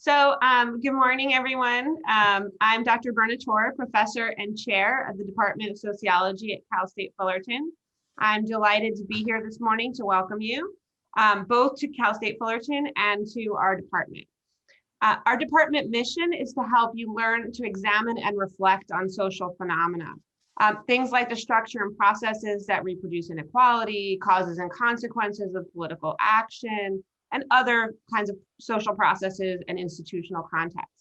Good morning, everyone. I'm Dr. Berna Torr, professor and chair of the Department of Sociology at Cal State Fullerton. I'm delighted to be here this morning to welcome you, both to Cal State Fullerton and to our department. Our department mission is to help you learn to examine and reflect on social phenomena. Things like the structure and processes that reproduce inequality, causes and consequences of political action, and other kinds of social processes and institutional contexts.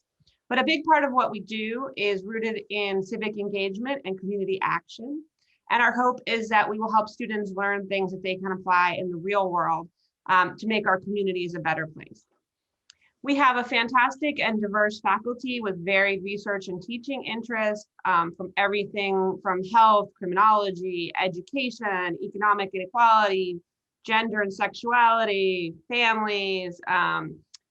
But a big part of what we do is rooted in civic engagement and community action. And our hope is that we will help students learn things that they can apply in the real world to make our communities a better place. We have a fantastic and diverse faculty with varied research and teaching interests from everything from health, criminology, education, economic inequality, gender and sexuality, families,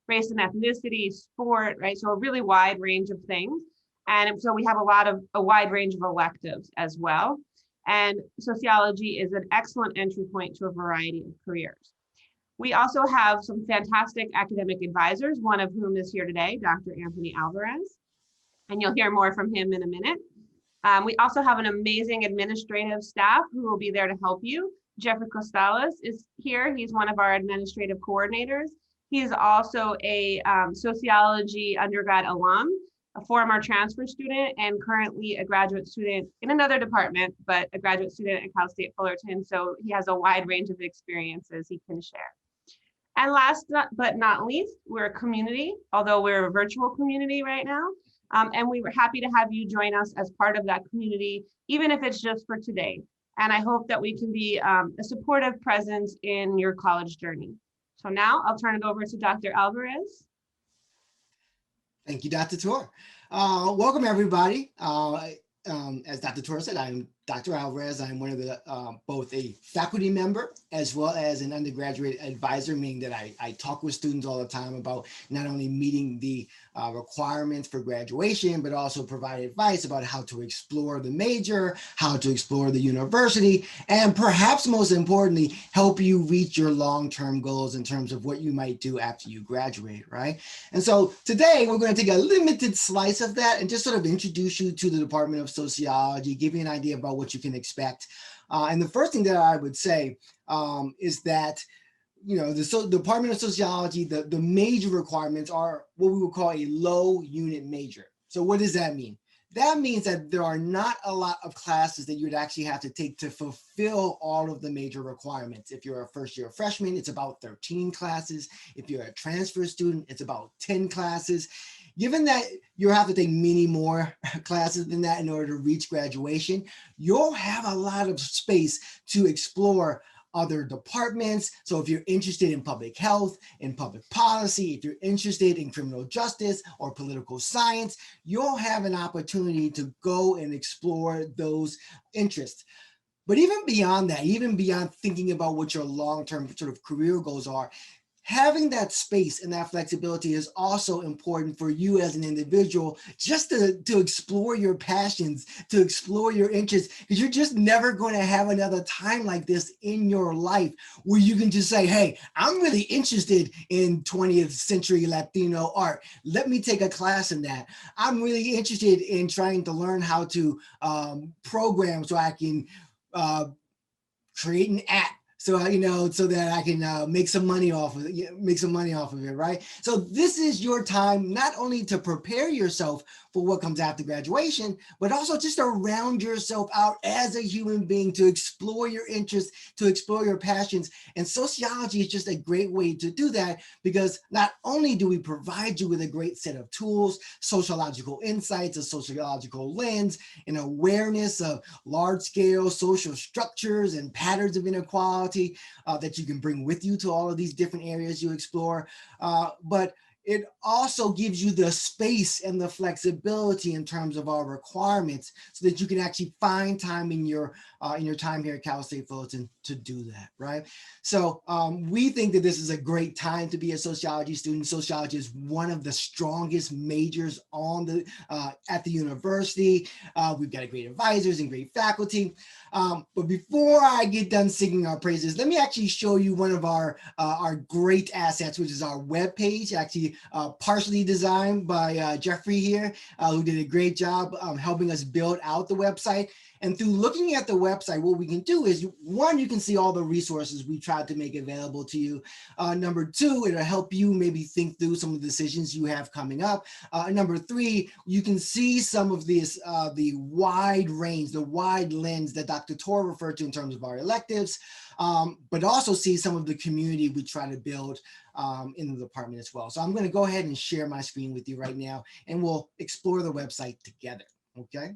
race and ethnicity, sport, right? So a really wide range of things. And so we have a wide range of electives as well. And sociology is an excellent entry point to a variety of careers. We also have some fantastic academic advisors, one of whom is here today, Dr. Anthony Alvarez, and you'll hear more from him in a minute. We also have an amazing administrative staff who will be there to help you. Jeffrey Costales is here. He's one of our administrative coordinators. He is also a sociology undergrad alum, a former transfer student, and currently a graduate student in another department, but a graduate student at Cal State Fullerton. So he has a wide range of experiences he can share. And last but not least, we're a community, although we're a virtual community right now. And we were happy to have you join us as part of that community, even if it's just for today. And I hope that we can be a supportive presence in your college journey. So now I'll turn it over to Dr. Alvarez. Thank you, Dr. Torr. Welcome, everybody. As Dr. Torr said, I'm Dr. Alvarez. I'm one of the both a faculty member as well as an undergraduate advisor, meaning that I talk with students all the time about not only meeting the requirements for graduation, but also provide advice about how to explore the major, how to explore the university, and perhaps most importantly, help you reach your long-term goals in terms of what you might do after you graduate, right? And so today we're going to take a limited slice of that and just sort of introduce you to the Department of Sociology, give you an idea about what you can expect. And the first thing that I would say is that, you know, the Department of Sociology, the major requirements are what we would call a low unit major. So what does that mean? That means that there are not a lot of classes that you would actually have to take to fulfill all of the major requirements. If you're a first year freshman, it's about 13 classes. If you're a transfer student, it's about 10 classes. Given that you have to take many more classes than that in order to reach graduation, you'll have a lot of space to explore other departments. So if you're interested in public health, in public policy, if you're interested in criminal justice or political science, you'll have an opportunity to go and explore those interests. But even beyond that, even beyond thinking about what your long-term sort of career goals are, having that space and that flexibility is also important for you as an individual, just to explore your passions, to explore your interests, because you're just never going to have another time like this in your life where you can just say, hey, I'm really interested in 20th century Latino art. Let me take a class in that. I'm really interested in trying to learn how to program so I can create an app. So, you know, so that I can make some money off of it, right? So this is your time not only to prepare yourself for what comes after graduation, but also just to round yourself out as a human being, to explore your interests, to explore your passions. And sociology is just a great way to do that, because not only do we provide you with a great set of tools, sociological insights, a sociological lens, an awareness of large-scale social structures and patterns of inequality that you can bring with you to all of these different areas you explore, but it also gives you the space and the flexibility in terms of our requirements so that you can actually find time in your time here at Cal State Fullerton to do that, right? So we think that this is a great time to be a sociology student. Sociology is one of the strongest majors on the at the university. We've got great advisors and great faculty. But before I get done singing our praises, let me actually show you one of our great assets, which is our webpage, actually partially designed by Jeffrey here, who did a great job helping us build out the website. And through looking at the website, what we can do is, one, you can see all the resources we tried to make available to you. Number two, it'll help you maybe think through some of the decisions you have coming up. Number three, you can see some of this, the wide range, the wide lens that Dr. Tor referred to in terms of our electives, but also see some of the community we try to build in the department as well. So I'm going to go ahead and share my screen with you right now, and we'll explore the website together, okay?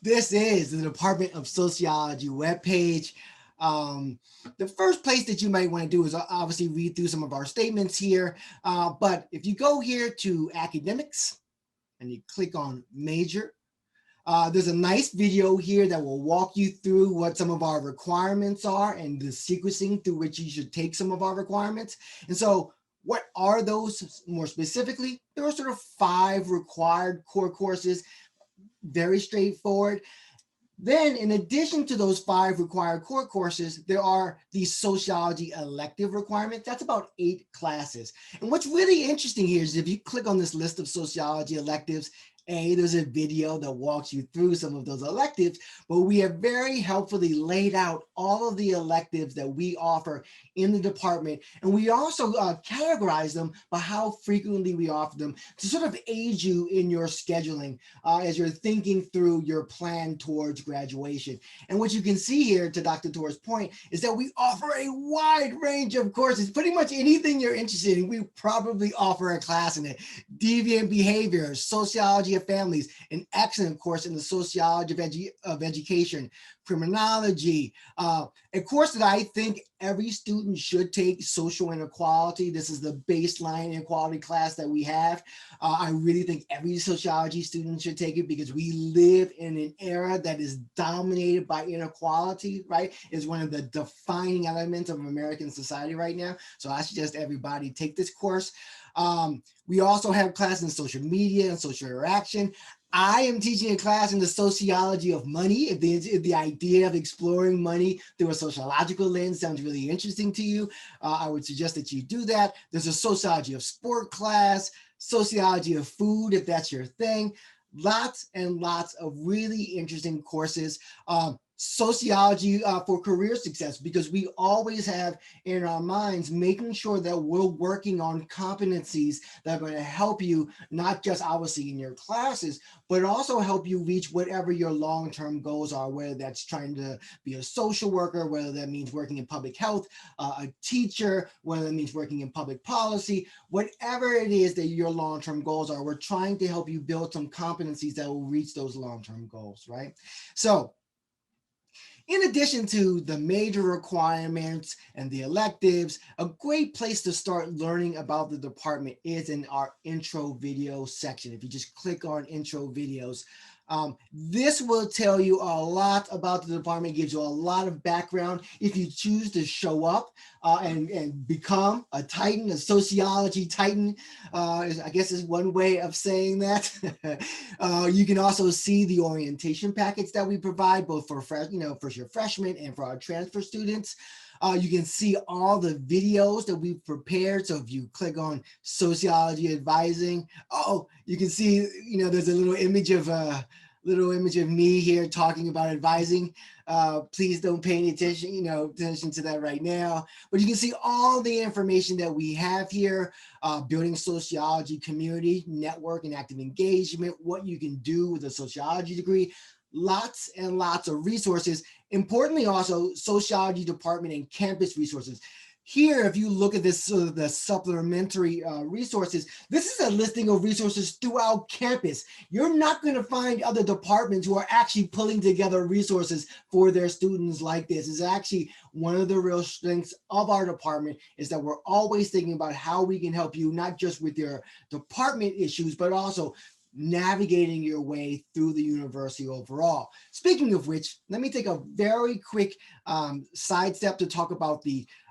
This is the Department of Sociology webpage. The first place that you might want to do is obviously read through some of our statements here. But if you go here to academics and you click on major, there's a nice video here that will walk you through what some of our requirements are and the sequencing through which you should take some of our requirements. And so what are those more specifically? There are sort of 5 required core courses. Very straightforward. Then, in addition to those 5 required core courses, there are these sociology elective requirements. That's about 8 classes. And what's really interesting here is if you click on this list of sociology electives, there's a video that walks you through some of those electives, but we have very helpfully laid out all of the electives that we offer in the department. And we also categorize them by how frequently we offer them to sort of aid you in your scheduling as you're thinking through your plan towards graduation. And what you can see here, to Dr. Tor's point, is that we offer a wide range of courses. Pretty much anything you're interested in, we probably offer a class in it. Deviant behavior, sociology of families, an excellent course in the sociology of education, criminology, a course that I think every student should take, social inequality. This is the baseline inequality class that we have. I really think every sociology student should take it because we live in an era that is dominated by inequality, right? It's one of the defining elements of American society right now. So I suggest everybody take this course. We also have classes in social media and social interaction. I am teaching a class in the sociology of money. If the idea of exploring money through a sociological lens sounds really interesting to you, I would suggest that you do that. There's a sociology of sport class, sociology of food, if that's your thing. Lots and lots of really interesting courses. Sociology for career success, because we always have in our minds making sure that we're working on competencies that are going to help you, not just obviously in your classes, but also help you reach whatever your long-term goals are, whether that's trying to be a social worker, whether that means working in public health, a teacher, whether that means working in public policy, whatever it is that your long-term goals are, we're trying to help you build some competencies that will reach those long-term goals, right? So, in addition to the major requirements and the electives, a great place to start learning about the department is in our intro video section. If you just click on intro videos, this will tell you a lot about the department, gives you a lot of background. If you choose to show up and become a Titan, a sociology Titan, I guess is one way of saying that. You can also see the orientation packets that we provide, both for your freshmen and for our transfer students. You can see all the videos that we've prepared. So if you click on sociology advising, you can see, there's a little image of me here talking about advising. Please don't pay any attention to that right now. But you can see all the information that we have here, building sociology community, network and active engagement, what you can do with a sociology degree. Lots and lots of resources. Importantly, also sociology department and campus resources. Here, if you look at this, the supplementary resources, this is a listing of resources throughout campus. You're not going to find other departments who are actually pulling together resources for their students like this. It's actually one of the real strengths of our department, is that we're always thinking about how we can help you, not just with your department issues, but also navigating your way through the university overall. Speaking of which, let me take a very quick sidestep to talk about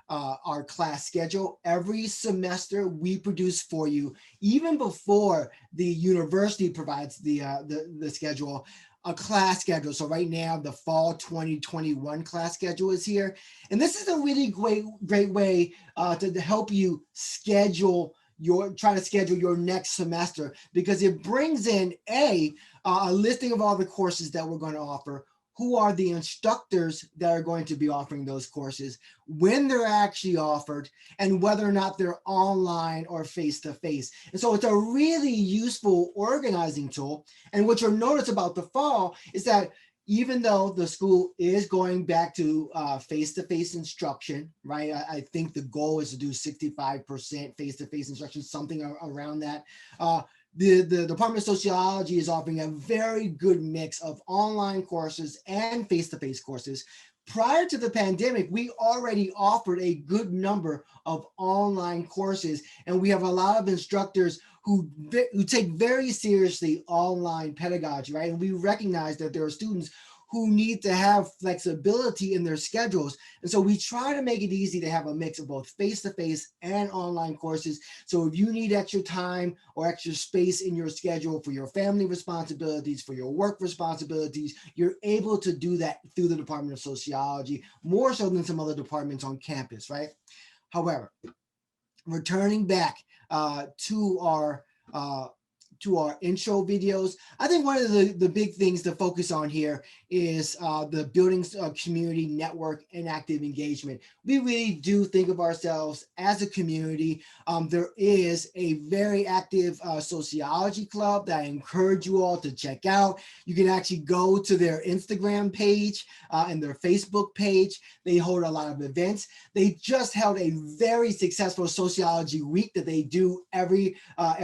our class schedule. Every semester we produce for you, even before the university provides the schedule, a class schedule. So right now the fall 2021 class schedule is here. And this is a really great way to help you try to schedule your next semester, because it brings in a listing of all the courses that we're going to offer, who are the instructors that are going to be offering those courses, when they're actually offered, and whether or not they're online or face-to-face. And so it's a really useful organizing tool. And what you'll notice about the fall is that even though the school is going back to face-to-face instruction, right? I think the goal is to do 65% face-to-face instruction, something around that. The Department of Sociology is offering a very good mix of online courses and face-to-face courses. Prior to the pandemic, we already offered a good number of online courses, and we have a lot of instructors who take very seriously online pedagogy, right? And we recognize that there are students who need to have flexibility in their schedules. And so we try to make it easy to have a mix of both face-to-face and online courses. So if you need extra time or extra space in your schedule for your family responsibilities, for your work responsibilities, you're able to do that through the Department of Sociology, more so than some other departments on campus, right? However, returning back to our intro videos, I think one of the big things to focus on here is the building community network and active engagement. We really do think of ourselves as a community. There is a very active Sociology Club that I encourage you all to check out. You can actually go to their Instagram page and their Facebook page. They hold a lot of events. They just held a very successful Sociology Week that they do every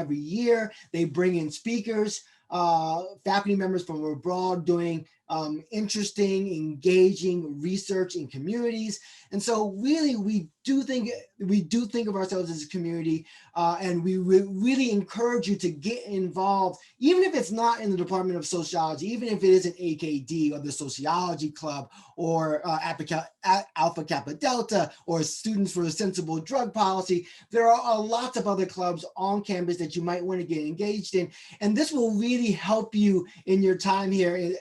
year. They bring in speakers, faculty members from abroad doing interesting, engaging research in communities. And so really, we do think of ourselves as a community, and we really encourage you to get involved, even if it's not in the Department of Sociology, even if it isn't AKD or the Sociology Club or Alpha Kappa Delta or Students for a Sensible Drug Policy. There are lots of other clubs on campus that you might want to get engaged in. And this will really help you in your time here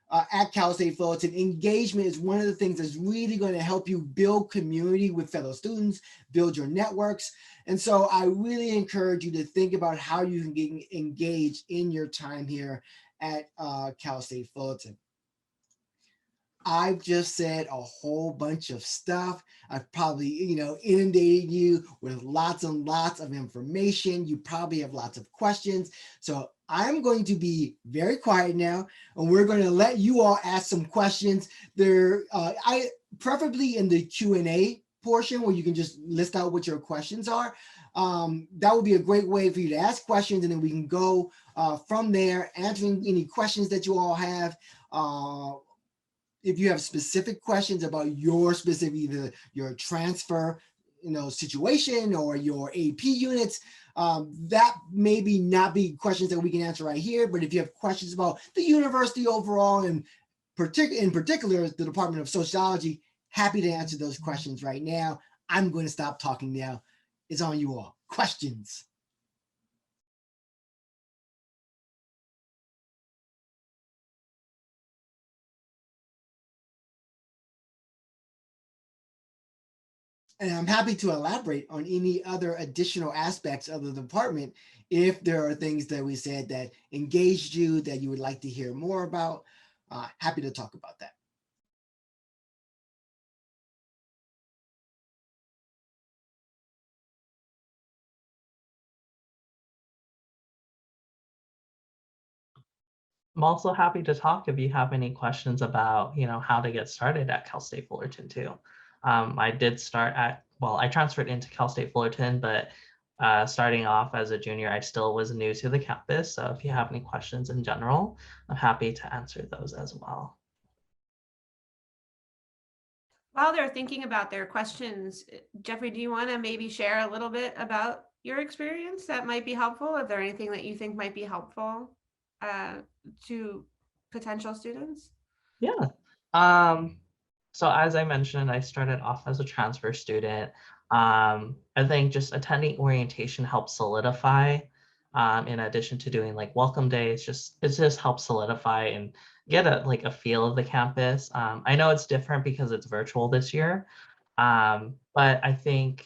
at Cal State Fullerton. Engagement is one of the things that's really going to help you build community with fellow students, build your networks. And so I really encourage you to think about how you can get engaged in your time here at Cal State Fullerton. I've just said a whole bunch of stuff. I've probably, inundated you with lots and lots of information. You probably have lots of questions. So I'm going to be very quiet now, and we're going to let you all ask some questions. Preferably in the Q&A portion where you can just list out what your questions are. That would be a great way for you to ask questions, and then we can go from there, answering any questions that you all have. If you have specific questions about your specific, either your transfer, situation or your AP units, that maybe not be questions that we can answer right here. But if you have questions about the university overall, and in particular, the Department of Sociology, happy to answer those questions right now. I'm going to stop talking now. It's on you all. Questions? And I'm happy to elaborate on any other additional aspects of the department if there are things that we said that engaged you, that you would like to hear more about. Happy to talk about that. I'm also happy to talk if you have any questions about, how to get started at Cal State Fullerton too. I transferred into Cal State Fullerton, but starting off as a junior, I still was new to the campus. So if you have any questions in general, I'm happy to answer those as well. While they're thinking about their questions, Jeffrey, do you want to maybe share a little bit about your experience that might be helpful? Is there anything that you think might be helpful to potential students? Yeah. So as I mentioned, I started off as a transfer student. I think just attending orientation helps solidify, in addition to doing like welcome days, it just helps solidify and get a feel of the campus. I know it's different because it's virtual this year, but I think,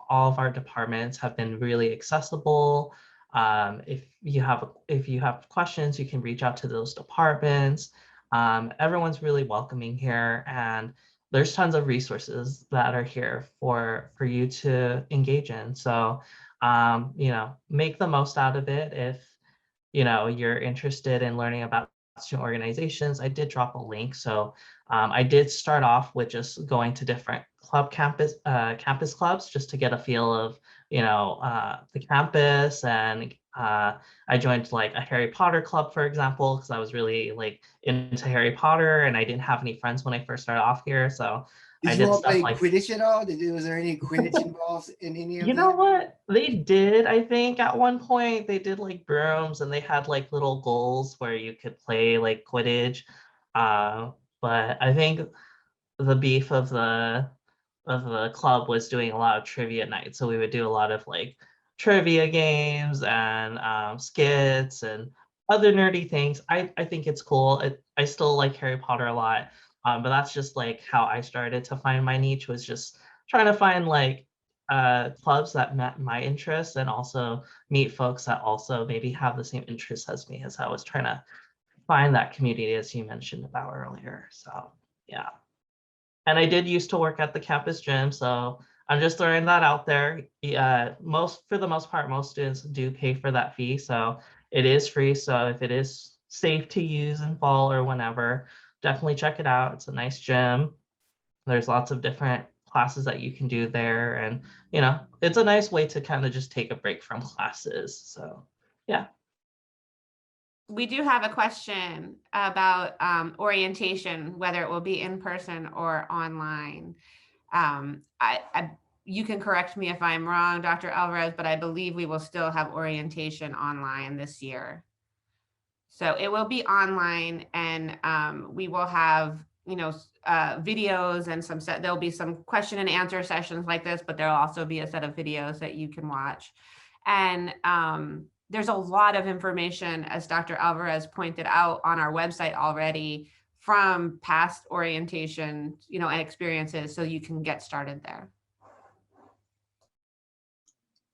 all of our departments have been really accessible. If you have questions, you can reach out to those departments. Everyone's really welcoming here, and there's tons of resources that are here for you to engage in. So, make the most out of it. If you're interested in learning about student organizations, I did drop a link. So I did start off with just going to different campus clubs just to get a feel of the campus, and I joined like a Harry Potter club, for example, because I was really like into Harry Potter and I didn't have any friends when I first started off here. So Did I you did all stuff play like, Quidditch at all? Was there any Quidditch involved in any of you know that? what? They did, I think at one point they did like brooms and they had like little goals where you could play like Quidditch. Uh, but I think the beef of the club was doing a lot of trivia nights. So we would do a lot of like trivia games and skits and other nerdy things. I think it's cool. I still like Harry Potter a lot. But that's just like how I started to find my niche, was just trying to find like clubs that met my interests, and also meet folks that also maybe have the same interests as me, as I was trying to find that community as you mentioned about earlier. So yeah. And I did used to work at the campus gym, so I'm just throwing that out there. For the most part, most students do pay for that fee, so it is free. So if it is safe to use in fall or whenever, definitely check it out. It's a nice gym. There's lots of different classes that you can do there, and it's a nice way to kind of just take a break from classes. So yeah. We do have a question about orientation, whether it will be in person or online. You can correct me if I'm wrong, Dr. Alvarez, but I believe we will still have orientation online this year. So it will be online, and we will have, videos and there'll be some question and answer sessions like this, but there'll also be a set of videos that you can watch. And there's a lot of information, as Dr. Alvarez pointed out, on our website already from past orientation, and experiences, so you can get started there.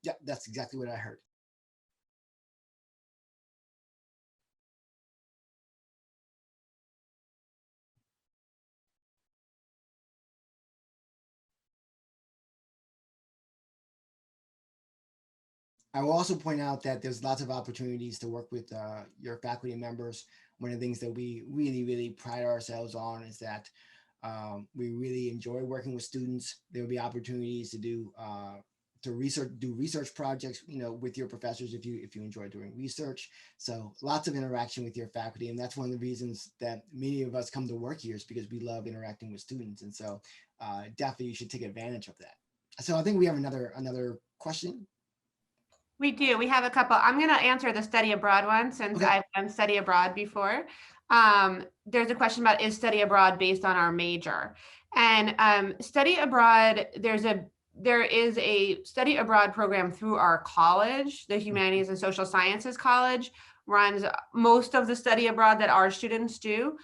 Yeah, that's exactly what I heard. I will also point out that there's lots of opportunities to work with your faculty members. One of the things that we really, really pride ourselves on is that we really enjoy working with students. There will be opportunities to do research projects, with your professors if you enjoy doing research. So lots of interaction with your faculty, and that's one of the reasons that many of us come to work here, is because we love interacting with students. And so definitely you should take advantage of that. So I think we have another question. We do. We have a couple. I'm going to answer the study abroad one, since Okay. I've done study abroad before. There's a question about, is study abroad based on our major? And study abroad, there is a study abroad program through our college. The Humanities and Social Sciences College runs most of the study abroad that our students do.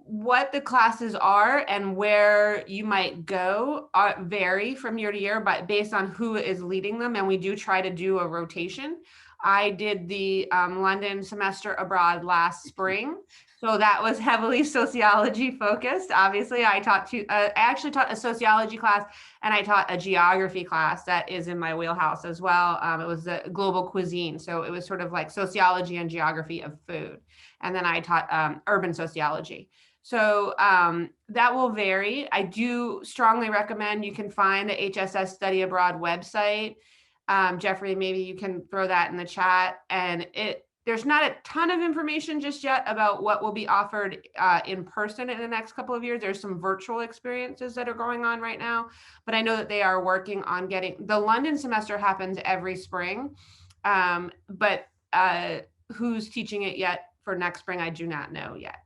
What the classes are and where you might go vary from year to year, but based on who is leading them. And we do try to do a rotation. I did the London semester abroad last spring, so that was heavily sociology focused. Obviously, I actually taught a sociology class, and I taught a geography class that is in my wheelhouse as well. It was the global cuisine, so it was sort of like sociology and geography of food. And then I taught urban sociology. So that will vary. I do strongly recommend, you can find the HSS Study Abroad website. Jeffrey, maybe you can throw that in the chat. And there's not a ton of information just yet about what will be offered in person in the next couple of years. There's some virtual experiences that are going on right now, but I know that they are working on getting, the London semester happens every spring, but who's teaching it yet for next spring, I do not know yet.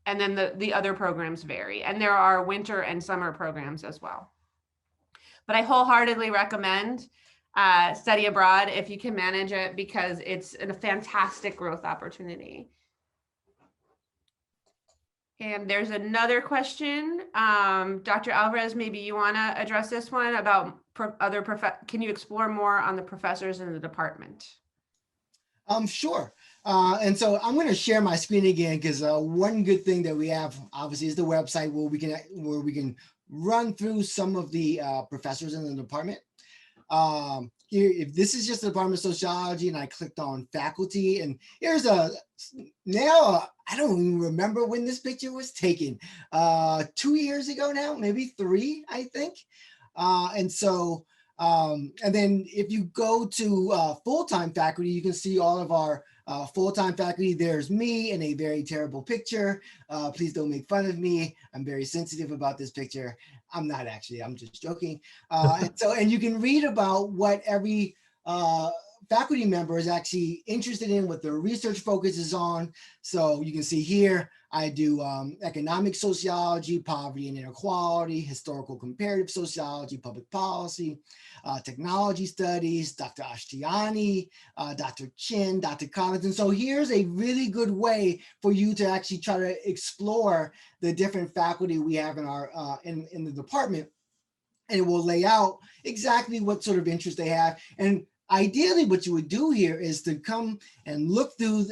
And then the other programs vary, and there are winter and summer programs as well. But I wholeheartedly recommend study abroad if you can manage it, because it's a fantastic growth opportunity. And there's another question. Dr. Alvarez, maybe you want to address this one about can you explore more on the professors in the department? Sure. And so I'm going to share my screen again, because one good thing that we have obviously is the website where we can run through some of the professors in the department. Here, if this is just the Department of Sociology and I clicked on faculty, and here's I don't even remember when this picture was taken, 2 years ago now, maybe 3, I think. And then if you go to full-time faculty, you can see all of our full-time faculty. There's me in a very terrible picture. Please don't make fun of me. I'm very sensitive about this picture. I'm not actually, I'm just joking. And you can read about what every faculty member is actually interested in, what their research focus is on. So you can see here, I do economic sociology, poverty and inequality, historical comparative sociology, public policy, technology studies, Dr. Ashtiani, Dr. Chin, Dr. Collins. And so here's a really good way for you to actually try to explore the different faculty we have in our in the department. And it will lay out exactly what sort of interest they have. And ideally, what you would do here is to come and look through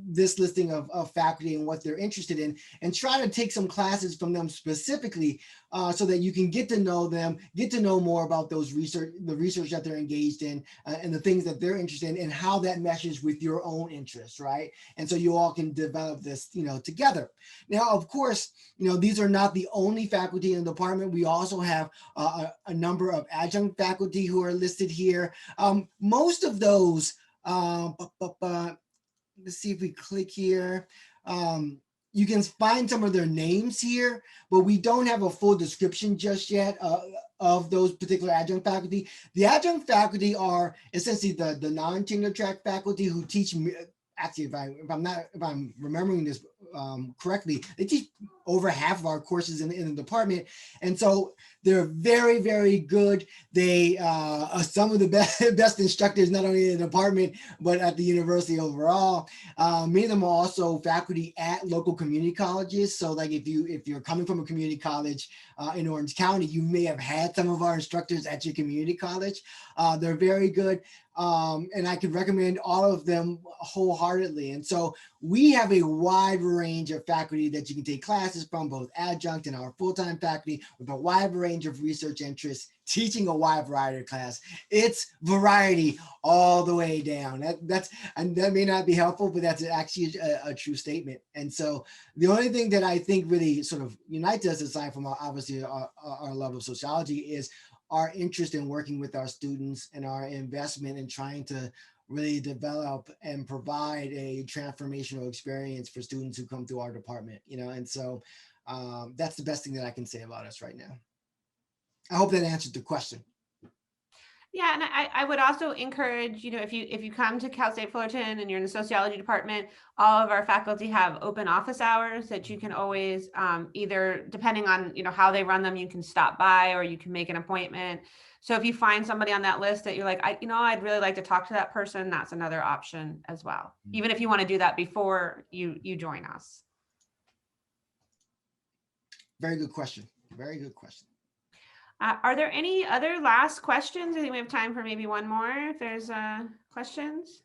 this listing of faculty and what they're interested in, and try to take some classes from them specifically, so that you can get to know them, get to know more about the research that they're engaged in, and the things that they're interested in, and how that meshes with your own interests, right? And so you all can develop this, together. Now, of course, these are not the only faculty in the department. We also have a number of adjunct faculty who are listed here. Most of those, let's see if we click here. You can find some of their names here, but we don't have a full description just yet of those particular adjunct faculty. The adjunct faculty are essentially the non-tenure track faculty who teach. Actually, if I'm remembering this correctly, they teach over half of our courses in the department, and so they're very, very good. They are some of the best instructors, not only in the department but at the university overall. Many of them are also faculty at local community colleges. So, like if you're coming from a community college in Orange County, you may have had some of our instructors at your community college. They're very good. And I could recommend all of them wholeheartedly. And so we have a wide range of faculty that you can take classes from, both adjunct and our full-time faculty, with a wide range of research interests, teaching a wide variety of class. It's variety all the way down. That may not be helpful, but that's actually a true statement. And so the only thing that I think really sort of unites us, aside from obviously our love of sociology, is our interest in working with our students and our investment in trying to really develop and provide a transformational experience for students who come through our department, and so that's the best thing that I can say about us right now. I hope that answered the question. Yeah, and I would also encourage, if you come to Cal State Fullerton and you're in the sociology department, all of our faculty have open office hours that you can always either, depending on how they run them, you can stop by or you can make an appointment. So if you find somebody on that list that you're like, I'd really like to talk to that person, that's another option as well. Even if you want to do that before you join us. Very good question. Very good question. Are there any other last questions? I think we have time for maybe one more if there's questions.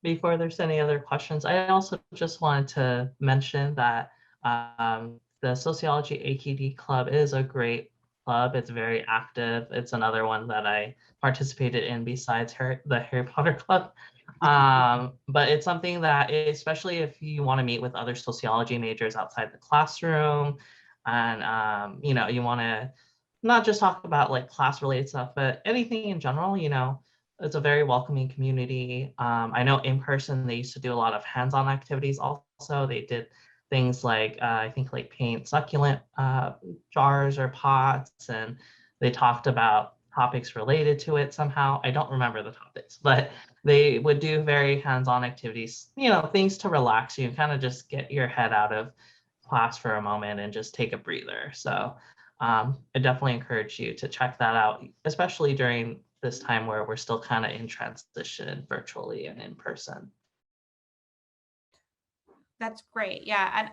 Before there's any other questions, I also just wanted to mention that the Sociology AQD Club is a great club. It's very active. It's another one that I participated in besides the Harry Potter Club. But it's something that, especially if you want to meet with other sociology majors outside the classroom, and you want to not just talk about like class related stuff, but anything in general, it's a very welcoming community. I know in person, they used to do a lot of hands-on activities also. They did things like, I think like paint succulent jars or pots, and they talked about topics related to it somehow. I don't remember the topics, but they would do very hands-on activities, things to relax you and kind of just get your head out of class for a moment and just take a breather. So I definitely encourage you to check that out, especially during this time where we're still kind of in transition virtually and in person. That's great. Yeah, and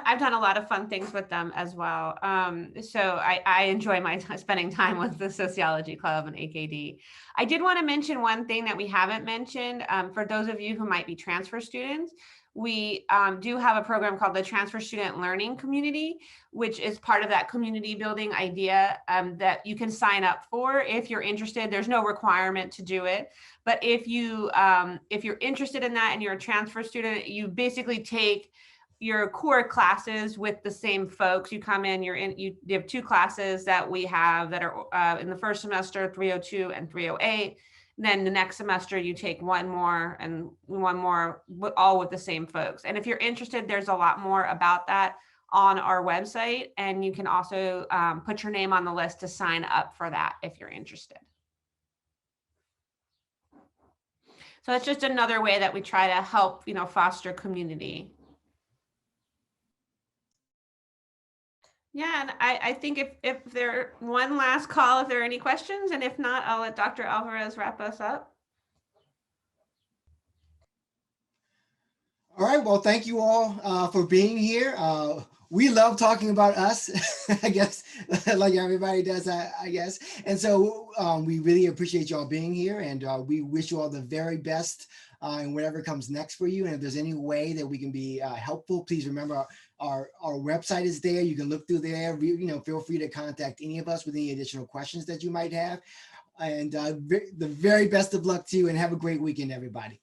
I've done a lot of fun things with them as well. So I enjoy my spending time with the Sociology Club and AKD. I did want to mention one thing that we haven't mentioned for those of you who might be transfer students. We do have a program called the Transfer Student Learning Community, which is part of that community building idea that you can sign up for if you're interested. There's no requirement to do it. But if you're interested in that and you're a transfer student, you basically take your core classes with the same folks. You come in, you have 2 classes that we have that are in the first semester, 302 and 308. Then the next semester you take one more and one more, all with the same folks. And if you're interested, there's a lot more about that on our website. And you can also put your name on the list to sign up for that if you're interested. So it's just another way that we try to help, foster community. Yeah, and I think if there one last call, if there are any questions, and if not, I'll let Dr. Alvarez wrap us up. All right, well, thank you all for being here. We love talking about us, I guess, like everybody does, I guess. And so we really appreciate y'all being here, and we wish you all the very best in whatever comes next for you. And if there's any way that we can be helpful, please remember our website is there. You can look through there. Feel free to contact any of us with any additional questions that you might have. And the very best of luck to you, and have a great weekend, everybody.